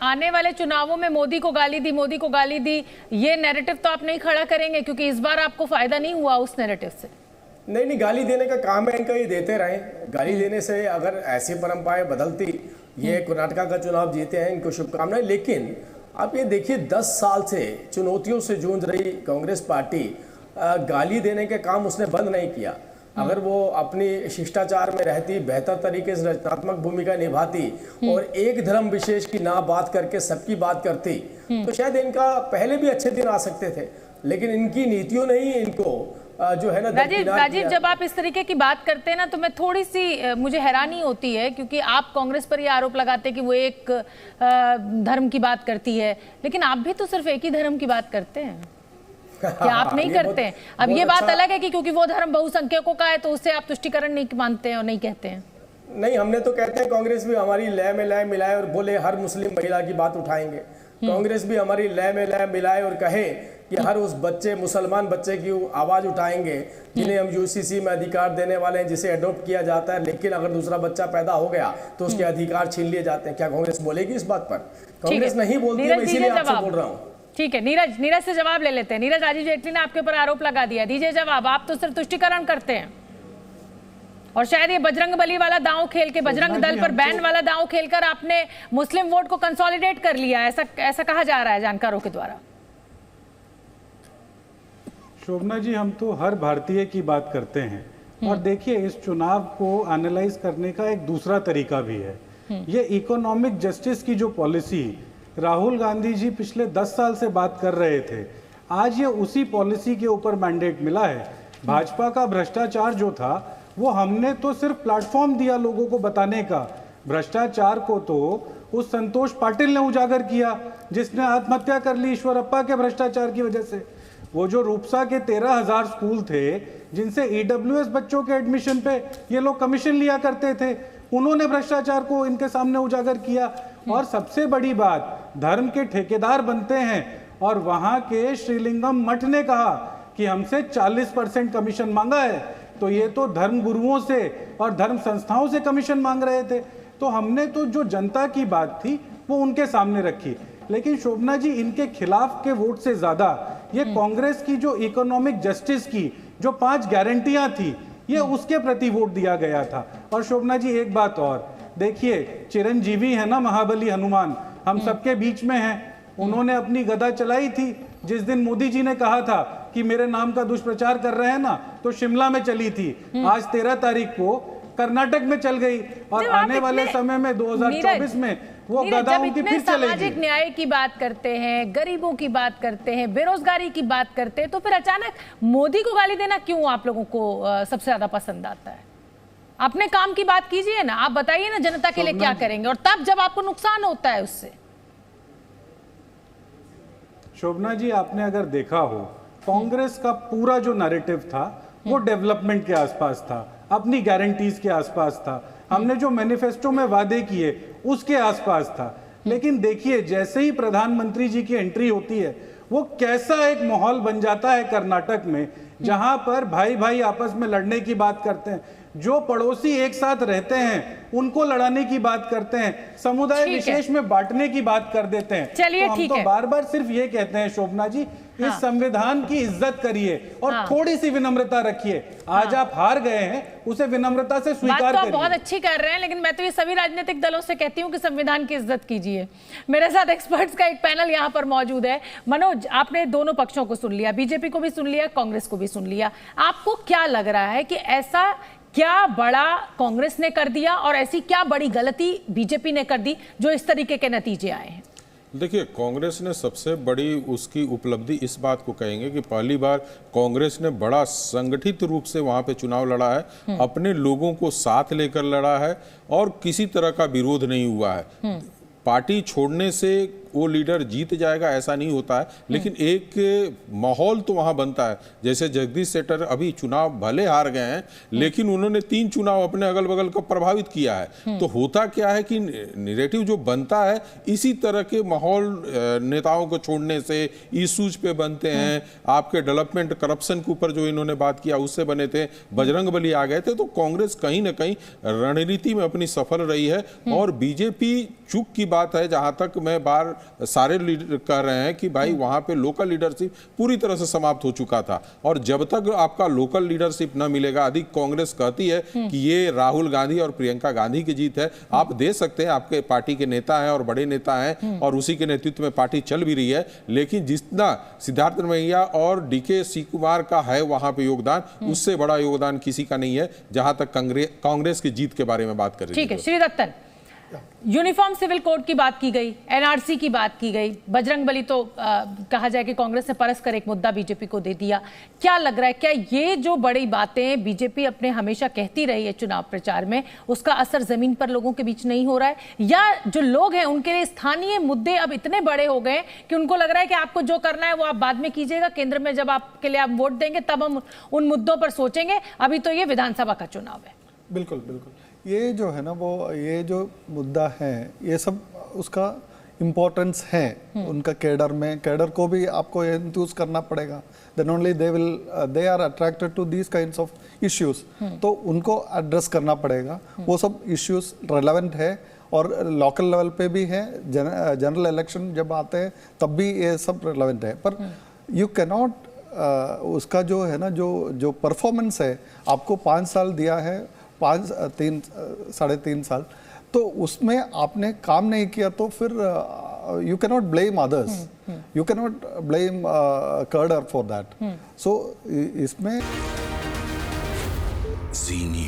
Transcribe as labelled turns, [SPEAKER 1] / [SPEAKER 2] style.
[SPEAKER 1] आने वाले चुनावों में मोदी को गाली दी, मोदी को गाली दी, ये नैरेटिव तो आप नहीं खड़ा करेंगे क्योंकि इस बार आपको फायदा नहीं हुआ उस नैरेटिव से?
[SPEAKER 2] नहीं, गाली देने का काम है इनका, ये देते रहे। गाली देने से अगर ऐसी परंपराएं बदलती, ये कर्नाटका का चुनाव जीते हैं, इनको शुभकामनाएं। लेकिन आप ये देखिए 10 साल से चुनौतियों से जूझ रही कांग्रेस पार्टी गाली देने के काम उसने बंद नहीं किया। अगर वो अपनी शिष्टाचार में रहती, बेहतर तरीके से रचनात्मक भूमिका निभाती और एक धर्म विशेष की ना बात करके सबकी बात करती, तो शायद इनका पहले भी अच्छे दिन आ सकते थे। लेकिन इनकी नीतियों ने ही इनको जो है ना
[SPEAKER 1] राजीव, जब आप इस तरीके की बात करते हैं ना, तो मैं थोड़ी सी मुझे हैरानी होती है क्योंकि आप कांग्रेस पर ये आरोप लगाते हैं कि वो एक धर्म की बात करती है, लेकिन आप भी तो सिर्फ एक ही धर्म की बात करते हैं। क्या आप नहीं करते हैं? अब ये बात अलग है कि क्योंकि वो धर्म बहुसंख्यकों का है तो उससे आप तुष्टिकरण नहीं मानते हैं और नहीं कहते हैं।
[SPEAKER 2] नहीं, हमने तो कहते हैं कांग्रेस भी हमारी लय में लय मिलाए और बोले हर मुस्लिम महिला की बात उठाएंगे। कांग्रेस भी हमारी लय में लय मिलाए और कहे कि हर उस बच्चे, मुसलमान बच्चे की आवाज उठाएंगे जिन्हें हम यूसीसी में अधिकार देने वाले हैं, जिसे अडॉप्ट किया जाता है, लेकिन अगर दूसरा बच्चा पैदा हो गया तो उसके अधिकार छीन लिए जाते हैं। क्या कांग्रेस बोलेगी इस बात पर? कांग्रेस नहीं बोलती है, मैं इसीलिए आपसे बोल रहा हूँ।
[SPEAKER 1] ठीक है, नीरज से जवाब ले लेते हैं। नीरज, राजीव जेटली ने आपके ऊपर आरोप लगा दिया, दीजिए जवाब। आप तो सिर्फ तुष्टिकरण करते हैं और शायद ये बजरंग बली वाला दांव खेल के, बजरंग दल पर बैन वाला दांव खेलकर आपने मुस्लिम वोट को कंसोलिडेट कर लिया, ऐसा कहा जा रहा है जानकारों के द्वारा।
[SPEAKER 3] शोभना जी, हम तो हर भारतीय की बात करते हैं और देखिए इस चुनाव को एनालाइज करने का एक दूसरा तरीका भी है। ये इकोनॉमिक जस्टिस की जो पॉलिसी राहुल गांधी जी पिछले 10 साल से बात कर रहे थे, आज ये उसी पॉलिसी के ऊपर मैंडेट मिला है। भाजपा का भ्रष्टाचार जो था वो हमने तो सिर्फ प्लेटफॉर्म दिया लोगों को बताने का। भ्रष्टाचार को तो उस संतोष पाटिल ने उजागर किया जिसने आत्महत्या कर ली ईश्वरप्पा के भ्रष्टाचार की वजह से। वो जो रूपसा के 13,000 स्कूल थे जिनसे ईडब्ल्यूएस बच्चों के एडमिशन पे ये लोग कमीशन लिया करते थे, उन्होंने भ्रष्टाचार को इनके सामने उजागर किया। और सबसे बड़ी बात, धर्म के ठेकेदार बनते हैं और वहां के श्रीलिंगम मठ ने कहा कि हमसे 40% कमीशन मांगा है, तो ये तो धर्म गुरुओं से और धर्म संस्थाओं से कमीशन मांग रहे थे। तो हमने तो जो जनता की बात थी वो उनके सामने रखी। लेकिन शोभना जी, इनके खिलाफ के वोट से ज्यादा ये कांग्रेस की जो इकोनॉमिक जस्टिस की जो 5 गारंटियां थी, ये उसके प्रति वोट दिया गया था। और शोभना जी, एक बात और देखिए, चिरंजीवी है ना महाबली हनुमान, हम सबके बीच में हैं। उन्होंने अपनी गदा चलाई थी जिस दिन मोदी जी ने कहा था कि मेरे नाम का दुष्प्रचार कर रहे हैं ना, तो शिमला में चली थी। आज 13 तारीख को कर्नाटक में चल गई और आने वाले समय में 2024 में वो गदा उनकी फिर चलेगी।
[SPEAKER 1] सामाजिक न्याय की बात करते हैं, गरीबों की बात करते हैं, बेरोजगारी की बात करते हैं, तो फिर अचानक मोदी को गाली देना क्यों आप लोगों को सबसे ज्यादा पसंद आता है? अपने काम की बात कीजिए ना, आप बताइए ना जनता के लिए क्या करेंगे, और तब जब आपको नुकसान होता है उससे।
[SPEAKER 3] शोभना जी, आपने अगर देखा हो, कांग्रेस का पूरा जो नैरेटिव था वो डेवलपमेंट के आसपास था, अपनी गारंटीज के आसपास था, हमने जो मैनिफेस्टो में वादे किए उसके आसपास था। लेकिन देखिए, जैसे ही प्रधानमंत्री जी की एंट्री होती है, वो कैसा एक माहौल बन जाता है कर्नाटक में, जहां पर भाई भाई आपस में लड़ने की बात करते हैं, जो पड़ोसी एक साथ रहते हैं उनको लड़ाने की बात करते हैं, समुदाय विशेष में बांटने की बात कर देते हैं।
[SPEAKER 1] चलिए,
[SPEAKER 3] तो हम तो बार बार सिर्फ ये कहते हैं शोभना जी, इस संविधान की इज्जत करिए और थोड़ी सी विनम्रता रखिए। आज आप हार गए हैं, उसे विनम्रता से स्वीकार करिए।
[SPEAKER 1] बहुत अच्छी कर रहे हैं, लेकिन मैं तो ये सभी राजनीतिक दलों से कहती हूँ कि संविधान की इज्जत कीजिए। मेरे साथ एक्सपर्ट्स का एक पैनल यहाँ पर मौजूद है। मनोज, आपने दोनों पक्षों को सुन लिया, बीजेपी को भी सुन लिया, कांग्रेस को भी सुन लिया। आपको क्या लग रहा है कि ऐसा क्या बड़ा कांग्रेस ने कर दिया और ऐसी क्या बड़ी गलती बीजेपी ने कर दी जो इस तरीके के नतीजे आए हैं?
[SPEAKER 4] देखिए, कांग्रेस ने सबसे बड़ी उसकी उपलब्धि इस बात को कहेंगे कि पहली बार कांग्रेस ने बड़ा संगठित रूप से वहां पे चुनाव लड़ा है, अपने लोगों को साथ लेकर लड़ा है और किसी तरह का विरोध नहीं हुआ है। पार्टी छोड़ने से वो लीडर जीत जाएगा ऐसा नहीं होता है, लेकिन एक माहौल तो वहां बनता है। जैसे जगदीश शेट्टर अभी चुनाव भले हार गए हैं, लेकिन उन्होंने 3 चुनाव अपने अगल बगल को प्रभावित किया है। तो होता क्या है कि नैरेटिव जो बनता है इसी तरह के माहौल नेताओं को छोड़ने से इश्यूज पे बनते हैं। आपके डेवलपमेंट करप्शन के ऊपर जो इन्होंने बात किया उससे बने थे, बजरंगबली आ गए थे। तो कांग्रेस कहीं ना कहीं रणनीति में अपनी सफल रही है और बीजेपी चूक की बात है, जहां तक मैं बार सारे लीडर कह रहे हैं कि भाई वहां पे लोकल लीडरशिप पूरी तरह से समाप्त हो चुका था। और जब तक आपका लोकल लीडरशिप न मिलेगा, अधिक कांग्रेस कहती है कि ये राहुल गांधी और प्रियंका गांधी की जीत है। आप दे सकते हैं, आपके पार्टी के नेता हैं और बड़े नेता हैं और उसी के नेतृत्व में पार्टी चल भी रही है, लेकिन जितना सिद्धार्थ रमैया और डीके शिव कुमार का है वहां पे योगदान, उससे बड़ा योगदान किसी का नहीं है, जहां तक कांग्रेस की जीत के बारे में बात कर रही है।
[SPEAKER 1] ठीक है श्री दत्तन, यूनिफॉर्म सिविल कोड की बात की गई, एनआरसी की बात की गई, बजरंगबली तो कहा जाए कि कांग्रेस ने परस्पर एक मुद्दा बीजेपी को दे दिया। क्या लग रहा है, क्या ये जो बड़ी बातें बीजेपी अपने हमेशा कहती रही है चुनाव प्रचार में, उसका असर जमीन पर लोगों के बीच नहीं हो रहा है, या जो लोग हैं उनके लिए स्थानीय मुद्दे अब इतने बड़े हो गए कि उनको लग रहा है कि आपको जो करना है वो आप बाद में कीजिएगा, केंद्र में जब आपके लिए आप वोट देंगे तब हम उन मुद्दों पर सोचेंगे, अभी तो ये विधानसभा का चुनाव है।
[SPEAKER 5] बिल्कुल बिल्कुल, ये जो है ना वो ये जो मुद्दा है ये सब उसका इम्पोर्टेंस है उनका कैडर में, कैडर को भी आपको एंथ्यूज करना पड़ेगा, then only they are attracted to these kinds of issues. तो उनको एड्रेस करना पड़ेगा, वो सब इश्यूज रेलेवेंट है और लोकल लेवल पे भी है, जनरल इलेक्शन जब आते हैं तब भी ये सब रेलेवेंट है। पर यू कैनॉट उसका जो है ना जो परफॉर्मेंस है, आपको 5 साल दिया है, 3.5 साल, तो उसमें आपने काम नहीं किया तो फिर you cannot blame others, you cannot blame cadre for that. So इसमें
[SPEAKER 6] जी न्यूज़।